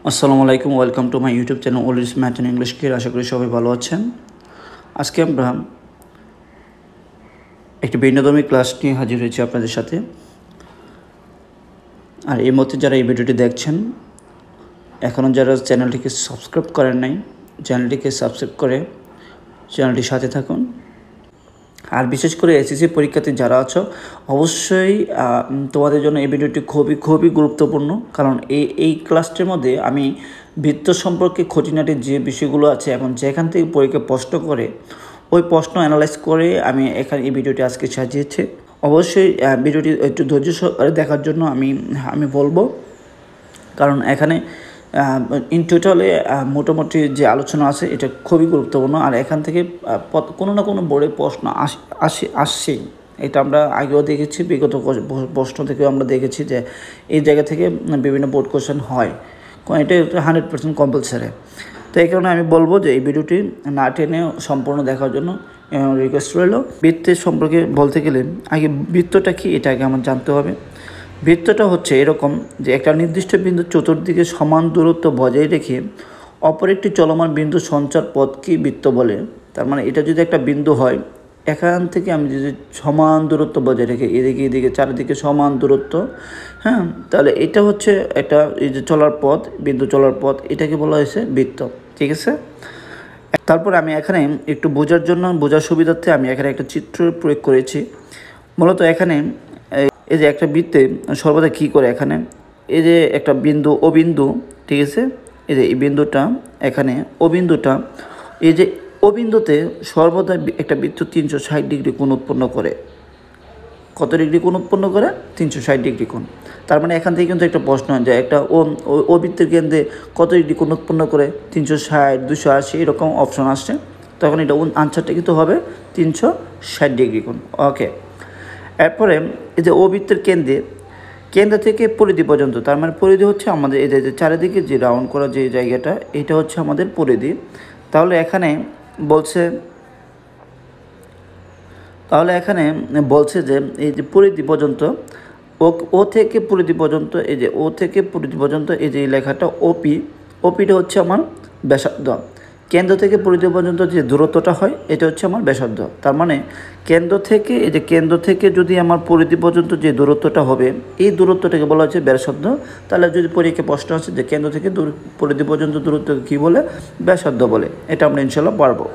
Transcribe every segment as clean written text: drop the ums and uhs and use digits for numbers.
আসসালামু আলাইকুম, welcome to my YouTube channel always math and English care. আশা করি সবাই ভালো আছেন। আজকে আমরা একটি ভিন্নধর্মী ক্লাস নিয়ে হাজির হয়েছি আপনাদের সাথে। আর এই মধ্যে যারা এই ভিডিওটি দেখছেন, এখনও যারা চ্যানেলটিকে সাবস্ক্রাইব করেন নাই, চ্যানেলটিকে সাবস্ক্রাইব করে চ্যানেলটির সাথে থাকুন। আর বিশেষ করে এসএসসি পরীক্ষার্থী যারা আছো, অবশ্যই তোমাদের জন্য এই ভিডিওটি খুবই গুরুত্বপূর্ণ। কারণ এই ক্লাসটির মধ্যে আমি বৃত্ত সম্পর্কে খুঁটিনাটি যে বিষয়গুলো আছে এবং যেখান থেকে পরীক্ষা প্রশ্ন করে ওই প্রশ্ন অ্যানালাইজ করে আমি এখানে এই ভিডিওটি আজকে সাজিয়েছি। অবশ্যই ভিডিওটি একটু ধৈর্য সহকারে দেখার জন্য আমি বলবো, কারণ এখানে ইন টোটালে মোটামুটি যে আলোচনা আছে এটা খুবই গুরুত্বপূর্ণ। আর এখান থেকে কোনো না কোনো বোর্ডে প্রশ্ন আসছেই। এটা আমরা আগেও দেখেছি, বিগত প্রশ্ন থেকেও আমরা দেখেছি যে এই জায়গা থেকে বিভিন্ন বোর্ড কোশ্চেন হয়। এটা 100% কম্পালসারি। তো এই কারণে আমি বলবো যে এই ভিডিওটি না টেনে সম্পূর্ণ দেখার জন্য রিকোয়েস্ট রইল। বৃত্তের সম্পর্কে বলতে গেলে আগে বৃত্তটা কি এটা আগে আমার জানতে হবে। বৃত্তটা হচ্ছে এরকম যে একটা নির্দিষ্ট বিন্দু চতুর্দিকে সমান দূরত্ব বজায় রেখে অপর একটি চলমান বিন্দু সঞ্চার পথকে বৃত্ত বলে। তার মানে এটা যদি একটা বিন্দু হয়, এখান থেকে আমি যদি সমান দূরত্ব বজায় রেখে এদিকে চারিদিকে সমান দূরত্ব, তাহলে এটা হচ্ছে একটা এই যে চলার পথ, বিন্দু চলার পথ, এটাকে বলা হয়েছে বৃত্ত। ঠিক আছে। তারপর আমি এখানে একটু বোঝার সুবিধার্থে আমি এখানে একটা চিত্র প্রয়োগ করেছি। মূলত এখানে এই যে একটা বৃত্তে সর্বদা কী করে, এখানে এই যে একটা বিন্দু ও বিন্দু, ঠিক আছে, এই যে এই বিন্দুটা এখানে ও বিন্দুটা, এই যে ও বিন্দুতে সর্বদা একটা বৃত্ত 360 ডিগ্রি কোণ উৎপন্ন করে। কত ডিগ্রি কোণ উৎপন্ন করে? 360 ডিগ্রি কোণ। তার মানে এখান থেকে কিন্তু একটা প্রশ্ন হয় যে একটা ও বৃত্তের কেন্দ্রে কত ডিগ্রি কোণ উৎপন্ন করে? 360, 280 এরকম অপশন আসছে। তখন এটা আনসারটা কিন্তু হবে 360 ডিগ্রি কোণ। ওকে। এরপরে এই যে ও বৃত্তের কেন্দ্র থেকে পরিধি পর্যন্ত, তার মানে পরিধি হচ্ছে আমাদের এই যে চারিদিকে যে রাউন্ড করা যে জায়গাটা, এটা হচ্ছে আমাদের পরিধি। তাহলে এখানে বলছে যে এই যে পরিধি পর্যন্ত, ও থেকে পরিধি পর্যন্ত, এই যে ও থেকে পরিধি পর্যন্ত এই যে লেখাটা ওপিটা হচ্ছে আমার ব্যাসার্ধ। কেন্দ্র থেকে পরিধি পর্যন্ত যে দূরত্বটা হয় এটা হচ্ছে আমার ব্যাসার্ধ। তার মানে কেন্দ্র থেকে যদি আমার পরিধি পর্যন্ত যে দূরত্বটা হবে, এই দূরত্বটাকে বলা হচ্ছে ব্যাসার্ধ। তাহলে যদি পরীক্ষায় প্রশ্ন আছে যে কেন্দ্র থেকে পরিধি পর্যন্ত দূরত্বকে কী বলে? ব্যাসার্ধ বলে। এটা আমরা ইনশাল্লাহ পারবো।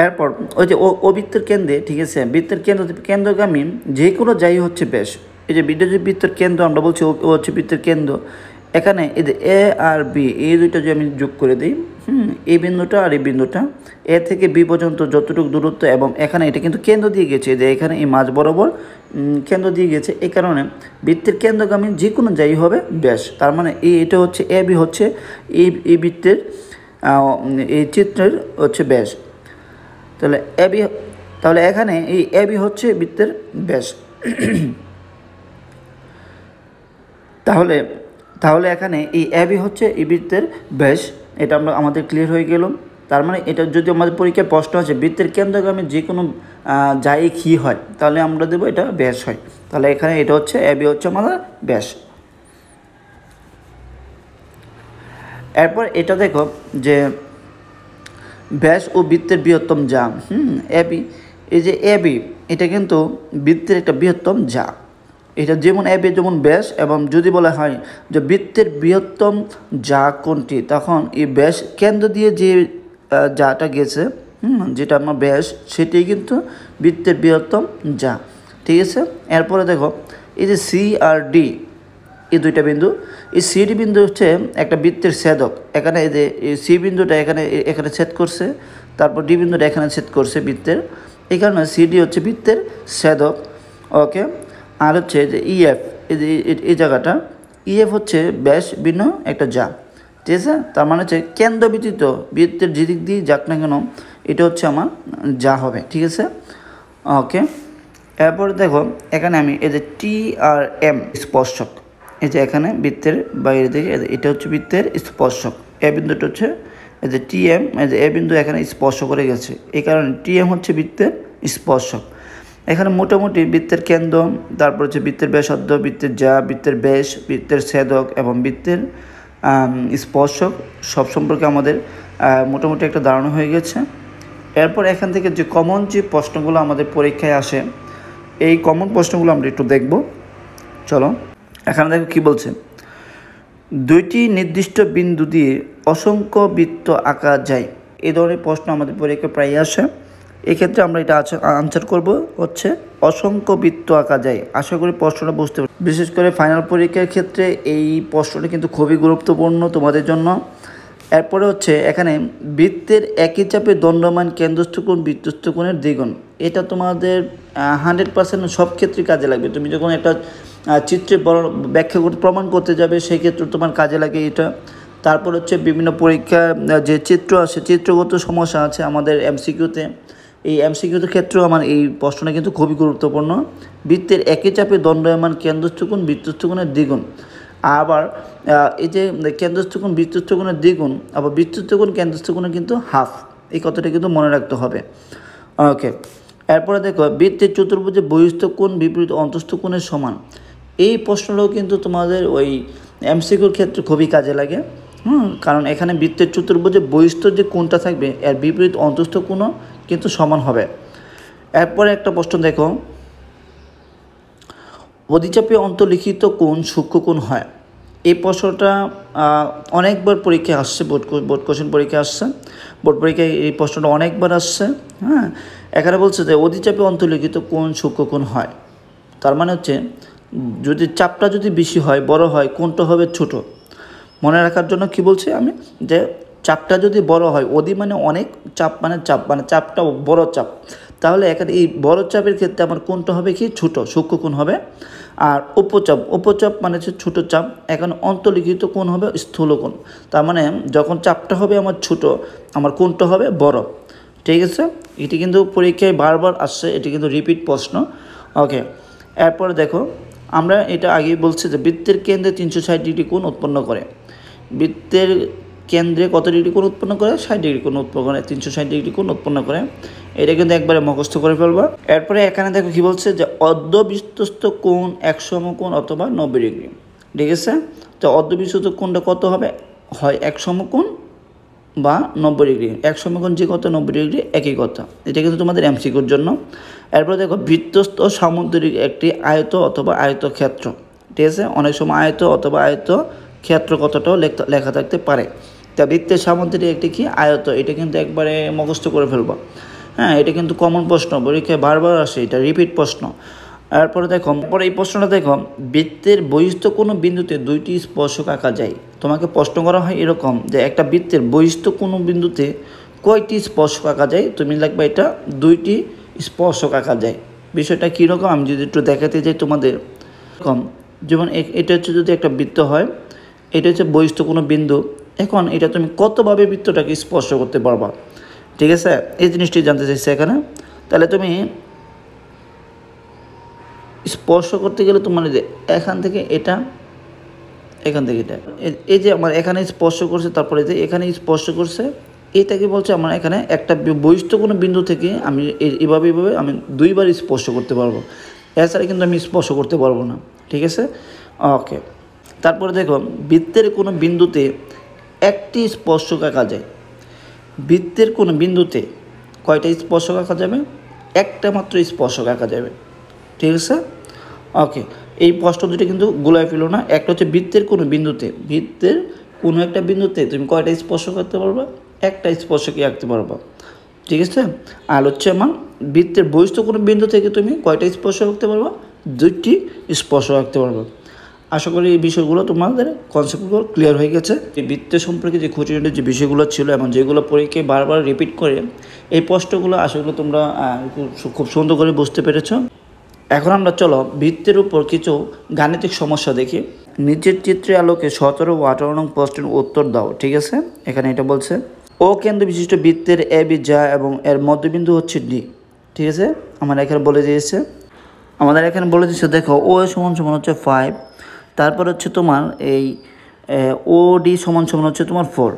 এরপর ওই যে ও বৃত্তের কেন্দ্রে, ঠিক আছে, বৃত্তের কেন্দ্রগামী যে কোনো যাই হচ্ছে ব্যাস। এই যে বৃত্তের কেন্দ্র আমরা বলছি ও হচ্ছে বৃত্তের কেন্দ্র। এখানে এই যে এ আর বি, এই দুইটা যদি আমি যোগ করে দিই, এই বিন্দুটা আর এই বিন্দুটা, এ থেকে বি পর্যন্ত যতটুকু দূরত্ব, এবং এখানে এটা কিন্তু কেন্দ্র দিয়ে গেছে, যে এখানে এই মাঝ বরাবর কেন্দ্র দিয়ে গেছে। এই কারণে বৃত্তের কেন্দ্রগামী যে কোনো যাই হবে ব্যাস। তার মানে এটা হচ্ছে এ বি হচ্ছে এই বৃত্তের এই চিত্রের হচ্ছে ব্যাস। তাহলে এখানে এই এবি হচ্ছে বৃত্তের ব্যাস। তাহলে এখানে এই এবি হচ্ছে এই বৃত্তের ব্যাস। এটা আমাদের ক্লিয়ার হয়ে গেল। তার মানে এটা যদি আমাদের পরীক্ষায় প্রশ্ন আছে বৃত্তের কেন্দ্রগামী যে কোনো যাই কি হয়, তাহলে আমরা দেবো এটা ব্যাস হয়। তাহলে এখানে এটা হচ্ছে এবি হচ্ছে আমাদের ব্যাস। এরপর এটা দেখো যে ব্যাস ও বৃত্তের বৃহত্তম যা, এবি, এই যে এবি এটা কিন্তু বৃত্তের একটা বৃহত্তম যা। এটা যেমন এবি যেমন ব্যাস, এবং যদি বলা হয় যে বৃত্তের বৃহত্তম যা কোনটি, তখন এই ব্যাস কেন্দ্র দিয়ে যে যাটা গেছে, যেটা আমার ব্যাস, সেটাই কিন্তু বৃত্তের বৃহত্তম যা। ঠিক আছে। এরপরে দেখো এই যে সি আর ডি, এই দুইটা বিন্দু, এই সিডি বিন্দু হচ্ছে একটা বৃত্তের ছেদক। এখানে এই যে সি বিন্দুটা এখানে ছেদ করছে, তারপর ডি বিন্দুটা এখানে ছেদ করছে বৃত্তের। এই কারণে সিডি হচ্ছে বৃত্তের ছেদক। ওকে। আর হচ্ছে যে ইএফ, এই যে এই জায়গাটা, ইএফ হচ্ছে ব্যাস ভিন্ন একটা যা। ঠিক আছে। তার মানে হচ্ছে কেন্দ্র ব্যতীত বৃত্তের যেদিক দিয়ে যাক না কেন, এটা হচ্ছে আমার যা হবে। ঠিক আছে। ওকে। এরপর দেখো এখানে আমি এই যে টি আর এম স্পর্শক, এই যে এখানে বৃত্তের বাইরে থেকে এটা হচ্ছে বৃত্তের স্পর্শক। এ বিন্দুটা হচ্ছে এই যে টিএম, এই যে এ বিন্দু এখানে স্পর্শ করে গেছে, এই কারণে টিএম হচ্ছে বৃত্তের স্পর্শক। এখানে মোটামুটি বৃত্তের কেন্দ্র, তারপর হচ্ছে বৃত্তের ব্যাসার্ধ, বৃত্তের যা, বৃত্তের ব্যাস, বৃত্তের ছেদক এবং বৃত্তের স্পর্শক সব সম্পর্কে আমাদের মোটামুটি একটা ধারণা হয়ে গেছে। এরপর এখান থেকে যে কমন যে প্রশ্নগুলো আমাদের পরীক্ষায় আসে, এই কমন প্রশ্নগুলো আমরা একটু দেখব। চলো, এখানে দেখো কি বলছে, দুইটি নির্দিষ্ট বিন্দু দিয়ে অসংখ্য বৃত্ত আঁকা যায়। এই ধরনের প্রশ্ন আমাদের পরীক্ষায় প্রায় আসে। এক্ষেত্রে আমরা এটা আনসার করব হচ্ছে অসংখ্য বৃত্ত আঁকা যায়। আশা করি প্রশ্নটা বুঝতে পারবে। বিশেষ করে ফাইনাল পরীক্ষার ক্ষেত্রে এই প্রশ্নটা কিন্তু খুবই গুরুত্বপূর্ণ তোমাদের জন্য। এরপরে হচ্ছে এখানে বৃত্তের একই চাপে দণ্ডমান কেন্দ্রস্থ কোণ বৃত্তস্থ কোণের দ্বিগুণ। এটা তোমাদের 100% সব ক্ষেত্রে কাজে লাগবে। তুমি যখন একটা চিত্রে ব্যাখ্যা করতে প্রমাণ করতে যাবে সেই ক্ষেত্রে তোমার কাজে লাগে এটা। তারপর হচ্ছে বিভিন্ন পরীক্ষা যে চিত্র আসে, চিত্রগত সমস্যা আছে আমাদের এমসিকিউতে, এই এমসিকিউর ক্ষেত্রেও আমার এই প্রশ্নটা কিন্তু খুবই গুরুত্বপূর্ণ। বৃত্তের একই চাপে দণ্ডায়মান কেন্দ্রস্থ কোণ বৃত্তস্থ কোণের দ্বিগুণ। আবার এই যে কেন্দ্রস্থ কোণ বৃত্তস্থ কোণের দ্বিগুণ, আবার বৃত্তস্থ কোণ কেন্দ্রস্থ কোণের কিন্তু হাফ, এই কথাটা কিন্তু মনে রাখতে হবে। ওকে, এরপরে দেখো বৃত্তের চতুর্ভুজে বহিস্থ কোণ বিপরীত অন্তস্থ কোণের সমান। এই প্রশ্নটাও কিন্তু তোমাদের ওই এমসিকিউর ক্ষেত্রে খুবই কাজে লাগে। কারণ এখানে বৃত্তের চতুর্ভুজে বহিস্থ যে কোণটা থাকবে এর বিপরীত অন্তস্থ কোণও কিন্তু সমান হবে। এরপরে একটা প্রশ্ন দেখো, অধিচাপে অন্তর্লিখিত কোণ সূক্ষ্ম কোণ হয়। এই প্রশ্নটা অনেকবার পরীক্ষায় আসছে, বোর্ড কোশ্চেন পরীক্ষায় আসছে, বোর্ড পরীক্ষায় এই প্রশ্নটা অনেকবার আসছে। এখানে বলছে যে অধিচাপে অন্তর্লিখিত কোণ সূক্ষ্ম কোণ হয়, তার মানে হচ্ছে যদি চাপটা যদি বেশি হয়, বড় হয়, কোণটা হবে ছোট। মনে রাখার জন্য কি বলছি আমি, যে চাপটা যদি বড় হয়, অধি মানে অনেক, চাপ মানে চাপটা বড় চাপ, তাহলে এখানে এই বড় চাপের ক্ষেত্রে আমার কোণটা হবে কি ছোট, সূক্ষ্ম কোণ হবে। আর উপচাপ মানে হচ্ছে ছোটো চাপ, এখানে অন্তর্লিখিত কোণ হবে স্থূল কোণ। তার মানে যখন চাপটা হবে আমার ছোট, আমার কোণটা হবে বড়। ঠিক আছে, এটি কিন্তু পরীক্ষায় বারবার আসছে, এটি কিন্তু রিপিট প্রশ্ন। ওকে, এরপরে দেখো আমরা এটা আগেই বলছি যে বৃত্তের কেন্দ্রে 360 ডিগ্রি কোণ উৎপন্ন করে। বৃত্তের কেন্দ্রে কত ডিগ্রি কোণ উৎপন্ন করে? 60 ডিগ্রি কোণ উৎপন্ন করে, 360 ডিগ্রি কোণ উৎপন্ন করে। এটা কিন্তু একবারে মুখস্থ করে ফেলবা। এরপরে এখানে দেখো কি বলছে, যে অর্ধবৃত্তস্থ কোণ 1 সমকোণ অথবা 90 ডিগ্রি। ঠিক আছে, তো অর্ধবৃত্তস্থ কোণটা কত হবে? হয় 1 সমকোণ বা 90 ডিগ্রি। 1 সমকোণ যে কত, 90 ডিগ্রি একই কথা। এটা কিন্তু তোমাদের এমসিকিউর জন্য। এরপরে দেখো বৃত্তস্থ সামুদ্রিক একটি আয়ত অথবা আয়তক্ষেত্র। ঠিক আছে, অনেক সময় আয়ত অথবা আয়ত ক্ষেত্র কতটাও লেখা থাকতে পারে। তা বৃত্তের সামুদ্রিক একটি কি আয়ত, এটা কিন্তু একবারে মুখস্থ করে ফেলবো। এটা কিন্তু কমন প্রশ্ন, পরীক্ষায় বারবার আসে, এটা রিপিট প্রশ্ন। এরপরে দেখো, এই প্রশ্নটা দেখো, বৃত্তের বহিস্থ কোনো বিন্দুতে 2টি স্পর্শক আঁকা যায়। তোমাকে প্রশ্ন করা হয় এরকম যে একটা বৃত্তের বহিস্থ কোনো বিন্দুতে কয়টি স্পর্শক আঁকা যায়? তুমি লিখবে এটা 2টি স্পর্শক আঁকা যায়। বিষয়টা কীরকম আমি যদি একটু দেখাতে যাই তোমাদের, এরকম যেমন এটা হচ্ছে যদি একটা বৃত্ত হয়, এটা হচ্ছে বহিস্থ কোনো বিন্দু। এখন এটা তুমি কতভাবে বৃত্তটাকে স্পর্শ করতে পারবা? ঠিক আছে, এই জিনিসটি জানতে চাইছে এখানে। তাহলে তুমি স্পর্শ করতে গেলে তোমার যে এখান থেকে এটা, এখান থেকে এটা, এই যে আমার এখানে স্পর্শ করছে, তারপরে যে এখানে স্পর্শ করছে, এটাকে বলছে আমার এখানে একটা বহিস্থ কোনো বিন্দু থেকে আমি এইভাবে আমি 2বার স্পর্শ করতে পারবো, এছাড়া কিন্তু আমি স্পর্শ করতে পারবো না। ঠিক আছে, ওকে। তারপরে দেখো বৃত্তের কোনো বিন্দুতে একটি স্পর্শক আঁকা যায়। বৃত্তের কোনো বিন্দুতে কয়টা স্পর্শক আঁকা যাবে? একটা মাত্র স্পর্শক আঁকা যাবে। ঠিক আছে, ওকে। এই প্রশ্ন দুটো কিন্তু গোলায় ফেলো না। একটা হচ্ছে বৃত্তের কোনো বিন্দুতে, বৃত্তের কোনো একটা বিন্দুতে তুমি কয়টা স্পর্শ করতে পারবা? একটা স্পর্শকই আঁকতে পারবা। ঠিক আছে, আর হচ্ছে আমার বৃত্তের বহিস্থ কোনো বিন্দু থেকে তুমি কয়টা স্পর্শ আঁকতে পারবা? 2টি স্পর্শ আঁকতে পারবা। আশা করি এই বিষয়গুলো তোমাদের কনসেপ্টগুলো ক্লিয়ার হয়ে গেছে। এই বৃত্তের সম্পর্কে যে খুঁটিনাটি যে বিষয়গুলো ছিল এবং যেগুলো পরীক্ষায় বারবার রিপিট করে, এই প্রশ্নগুলো আসলে তোমরা খুব সুন্দর করে বুঝতে পেরেছ। এখন আমরা চলো বৃত্তের উপর কিছু গাণিতিক সমস্যা দেখি। নিচের চিত্রে আলোকে 17 ও 18 নং প্রশ্নের উত্তর দাও। ঠিক আছে, এখানে এটা বলছে ও কেন্দ্র বিশিষ্ট বৃত্তের এ বি যা এবং এর মধ্যবিন্দু হচ্ছে ডি। ঠিক আছে, আমার এখানে বলে দিয়েছে, দেখো ও সমান সমান হচ্ছে 5, তারপর হচ্ছে তোমার এই ও ডি সমান সমান হচ্ছে তোমার 4।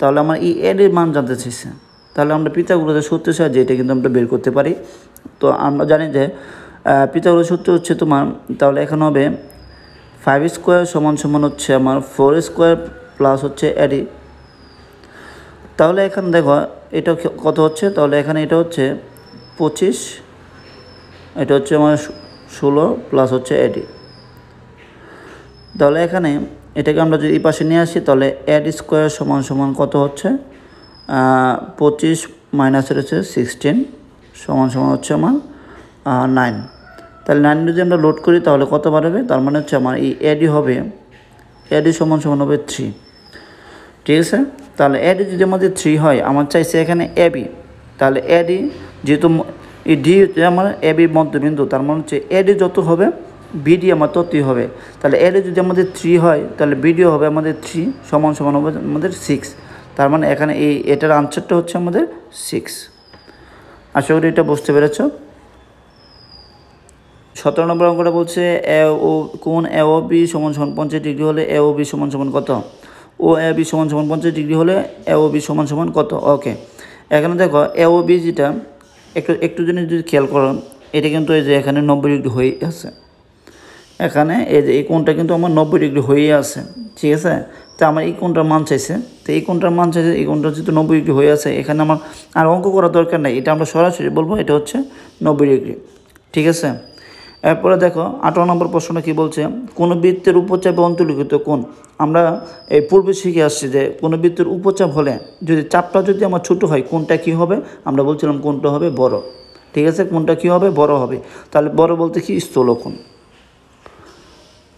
তাহলে আমার এই এর মান জানতে চাইছে, তাহলে আমরা পিথাগোরাসের সূত্রের সাহায্যে এটা কিন্তু আমরা বের করতে পারি। তো আমরা জানি যে পিথাগোরাস সূত্র হচ্ছে তোমার, তাহলে এখানে হবে 5 স্কোয়ার সমান সমান হচ্ছে আমার 4 স্কোয়ার প্লাস হচ্ছে এডি। তাহলে এখানে দেখো এটা কত হচ্ছে, তাহলে এখানে এটা হচ্ছে 25, এটা হচ্ছে আমার 16 প্লাস হচ্ছে এডি। তাহলে এখানে এটাকে আমরা যদি এই পাশে নিয়ে আসি তাহলে এড স্কোয়ার সমান সমান কত হচ্ছে 25 মাইনাস হচ্ছে 16 সমান সমান হচ্ছে আমার 9। তাহলে 9 যদি আমরা লোড করি তাহলে কত বাড়বে, তার মানে হচ্ছে আমার এই এডি হবে, এডি সমান সমান হবে 3। ঠিক আছে, তাহলে এডি যদি আমাদের 3 হয়, আমার চাইছে এখানে এবি, তাহলে এডি যেহেতু এই ডি আমার এবি মধ্যবিন্দু, তার মানে হচ্ছে এডি যত হবে বিডি আমার ততই হবে। তাহলে এডি যদি আমাদের 3 হয় তাহলে বিডিও হবে আমাদের 3 সমান সমান হবে আমাদের 6। তার মানে এখানে এটার আনসারটা হচ্ছে আমাদের 6। আশা করি এটা বুঝতে পেরেছ। 17 নম্বর অঙ্কটা বলছে কোণ এ ও বি সমান সমান 50 ডিগ্রি হলে এ ও বি সমান সমান কত, ও এ বি সমান সমান 50 ডিগ্রি হলে এ ও বি সমান সমান কত। ওকে, এখানে দেখো এ ও বি যেটা একটু জিনিস যদি খেয়াল করো, এটা কিন্তু এই যে এখানে 90 ডিগ্রি হয়ে আছে, এখানে এই যে এই কোণটা কিন্তু আমার 90 ডিগ্রি হয়েই আছে। ঠিক আছে, তো আমার এই কোণটার মান চাইছে, তো এই কোণটার মান চাইছে, এই কোণটা যেহেতু 90 ডিগ্রি হয়ে আছে, এখানে আমার আর অঙ্ক করার দরকার নেই, এটা আমরা সরাসরি বলবো এটা হচ্ছে 90 ডিগ্রি। ঠিক আছে, এরপরে দেখো 18 নম্বর প্রশ্নটা কী বলছে, কোনো বৃত্তের উপচাপে অন্তর্লিখিত কোণ। আমরা এই পূর্বে শিখে আসছি যে কোনো বৃত্তের উপচাপ হলে যদি চাপটা যদি আমার ছোটো হয় কোণটা কী হবে, আমরা বলছিলাম কোণটা হবে বড়। ঠিক আছে, কোণটা কী হবে, বড় হবে। তাহলে বড় বলতে কি, স্থূলকোণ।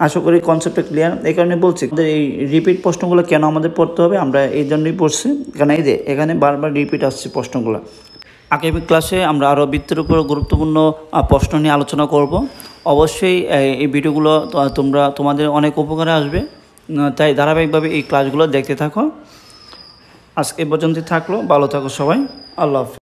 আশা করি কনসেপ্টটা ক্লিয়ার। এই কারণে বলছি এই রিপিট প্রশ্নগুলো কেন আমাদের পড়তে হবে, আমরা এই জন্যই পড়ছি, কারণ এই যে এখানে বারবার রিপিট আসছে প্রশ্নগুলো। আগামী ক্লাসে আমরা আরও বৃত্তের উপর গুরুত্বপূর্ণ প্রশ্ন নিয়ে আলোচনা করব। অবশ্যই এই ভিডিওগুলো তোমাদের অনেক উপকারে আসবে, তাই ধারাবাহিকভাবে এই ক্লাসগুলো দেখতে থাকো। আজকে পর্যন্ত থাকলো, ভালো থাকো সবাই, আল্লাহ হাফেজ।